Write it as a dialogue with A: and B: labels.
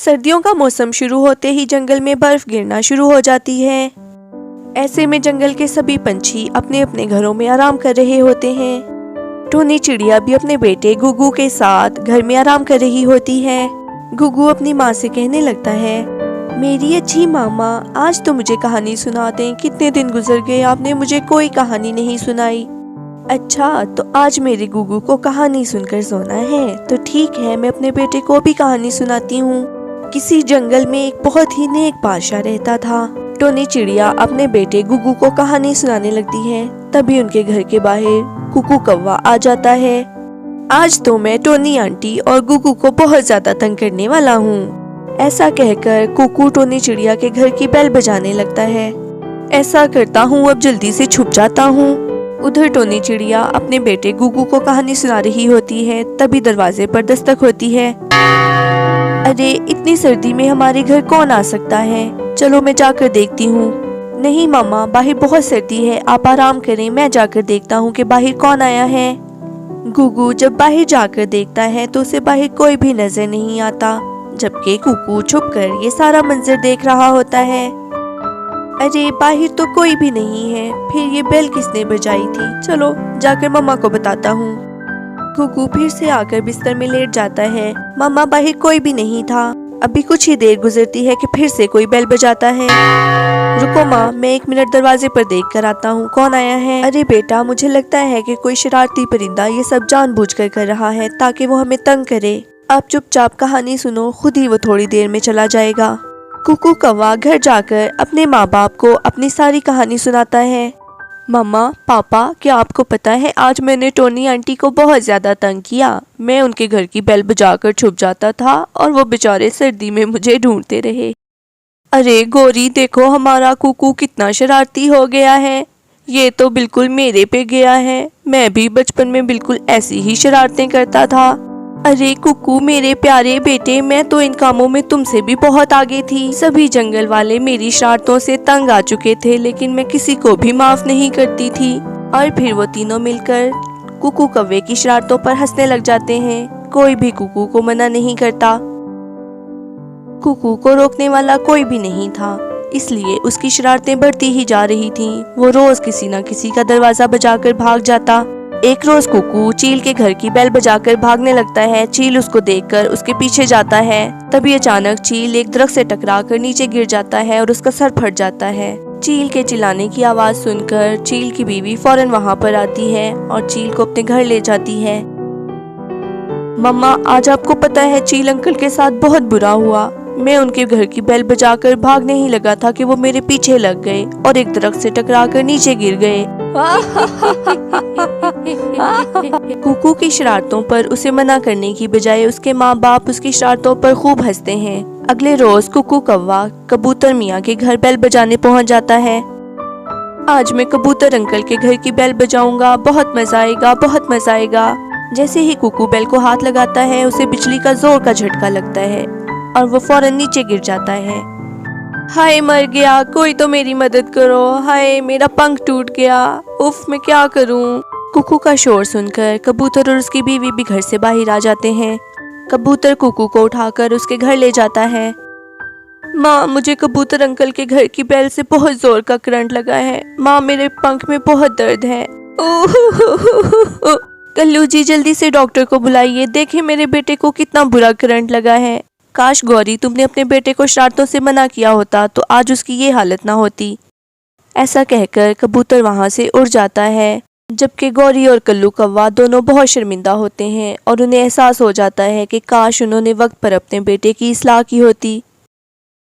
A: सर्दियों का मौसम शुरू होते ही जंगल में बर्फ गिरना शुरू हो जाती है। ऐसे में जंगल के सभी पंछी अपने अपने घरों में आराम कर रहे होते हैं। टोनी चिड़िया भी अपने बेटे गुगू के साथ घर में आराम कर रही होती है। गुगू अपनी माँ से कहने लगता है, मेरी अच्छी मामा, आज तो मुझे कहानी सुना दें। कितने दिन गुजर गए, आपने मुझे कोई कहानी नहीं सुनाई। अच्छा, तो आज मेरे गुगू को कहानी सुनकर सोना है, तो ठीक है, मैं अपने बेटे को भी कहानी सुनाती हूँ। किसी जंगल में एक बहुत ही नेक बादशाह रहता था। टोनी चिड़िया अपने बेटे गुगू को कहानी सुनाने लगती है। तभी उनके घर के बाहर कुकू कौवा आ जाता है। आज तो मैं टोनी आंटी और गुगू को बहुत ज्यादा तंग करने वाला हूँ। ऐसा कहकर कुकू टोनी चिड़िया के घर की बेल बजाने लगता है। ऐसा करता हूँ, अब जल्दी से छुप जाता हूँ। उधर टोनी चिड़िया अपने बेटे गुगू को कहानी सुना रही होती है। तभी दरवाजे पर दस्तक होती है। अरे, इतनी सर्दी में हमारे घर कौन आ सकता है? चलो मैं जाकर देखती हूँ। नहीं मामा, बाहर बहुत सर्दी है, आप आराम करें, मैं जाकर देखता हूँ कि बाहर कौन आया है। गुगू जब बाहर जाकर देखता है तो उसे बाहर कोई भी नजर नहीं आता, जबकि कुकू छुपकर ये सारा मंजर देख रहा होता है। अरे, बाहर तो कोई भी नहीं है, फिर ये बेल किसने बजाई थी? चलो जाकर मम्मा को बताता हूँ। कुकू फिर से आकर बिस्तर में लेट जाता है। मम्मा, बाहर कोई भी नहीं था। अभी कुछ ही देर गुजरती है कि फिर से कोई बेल बजाता है। रुको माँ, मैं 1 मिनट दरवाजे पर देख कर आता हूँ, कौन आया है। अरे बेटा, मुझे लगता है कि कोई शरारती परिंदा ये सब जानबूझकर कर रहा है ताकि वो हमें तंग करे। आप चुपचाप कहानी सुनो, खुद ही वो थोड़ी देर में चला जाएगा। कुकू कौवा घर जाकर अपने माँ बाप को अपनी सारी कहानी सुनाता है। मम्मा, पापा, क्या आपको पता है आज मैंने टोनी आंटी को बहुत ज्यादा तंग किया। मैं उनके घर की बेल बजाकर छुप जाता था और वो बेचारे सर्दी में मुझे ढूंढते रहे। अरे गोरी, देखो हमारा कुकू कितना शरारती हो गया है। ये तो बिल्कुल मेरे पे गया है। मैं भी बचपन में बिल्कुल ऐसी ही शरारतें करता था। अरे कुकू, मेरे प्यारे बेटे, मैं तो इन कामों में तुमसे भी बहुत आगे थी। सभी जंगल वाले मेरी शरारतों से तंग आ चुके थे, लेकिन मैं किसी को भी माफ नहीं करती थी। और फिर वो तीनों मिलकर कुकू कौवे की शरारतों पर हंसने लग जाते हैं। कोई भी कुकू को मना नहीं करता। कुकू को रोकने वाला कोई भी नहीं था, इसलिए उसकी शरारतें बढ़ती ही जा रही थीं। वो रोज किसी न किसी का दरवाजा बजाकर भाग जाता। एक रोज कुकू चील के घर की बेल बजाकर भागने लगता है। चील उसको देखकर उसके पीछे जाता है। तभी अचानक चील एक दरख्त से टकराकर नीचे गिर जाता है और उसका सर फट जाता है। चील के चिल्लाने की आवाज सुनकर चील की बीवी फौरन वहां पर आती है और चील को अपने घर ले जाती है। मम्मा, आज आपको पता है चील अंकल के साथ बहुत बुरा हुआ। मैं उनके घर की बेल बजाकर भागने ही लगा था कि वो मेरे पीछे लग गए और एक दरख्त से टकराकर नीचे गिर गए। कुकू की शरारतों पर उसे मना करने की बजाय उसके माँ बाप उसकी शरारतों पर खूब हंसते हैं। अगले रोज कुकू कौवा कबूतर मियाँ के घर बेल बजाने पहुँच जाता है। आज मैं कबूतर अंकल के घर की बेल बजाऊंगा, बहुत मजा आएगा, बहुत मजा आएगा। जैसे ही कुकू बेल को हाथ लगाता है, उसे बिजली का जोर का झटका लगता है और वो फौरन नीचे गिर जाता है। हाय, मर गया, कोई तो मेरी मदद करो। हाय, मेरा पंख टूट गया। उफ, मैं क्या करूं? कुकू का शोर सुनकर कबूतर और उसकी बीवी भी घर से बाहर आ जाते हैं। कबूतर कुकू को उठाकर उसके घर ले जाता है। माँ, मुझे कबूतर अंकल के घर की बेल से बहुत जोर का करंट लगा है। माँ, मेरे पंख में बहुत दर्द है। कल्लू जी, जल्दी से डॉक्टर को बुलाइए, देखें मेरे बेटे को कितना बुरा करंट लगा है। काश गौरी, तुमने अपने बेटे को शरारतों से मना किया होता तो आज उसकी ये हालत ना होती। ऐसा कहकर कबूतर वहां से उड़ जाता है, जबकि गौरी और कल्लू कौवा दोनों बहुत शर्मिंदा होते हैं और उन्हें एहसास हो जाता है कि काश उन्होंने वक्त पर अपने बेटे की इस्लाह की होती।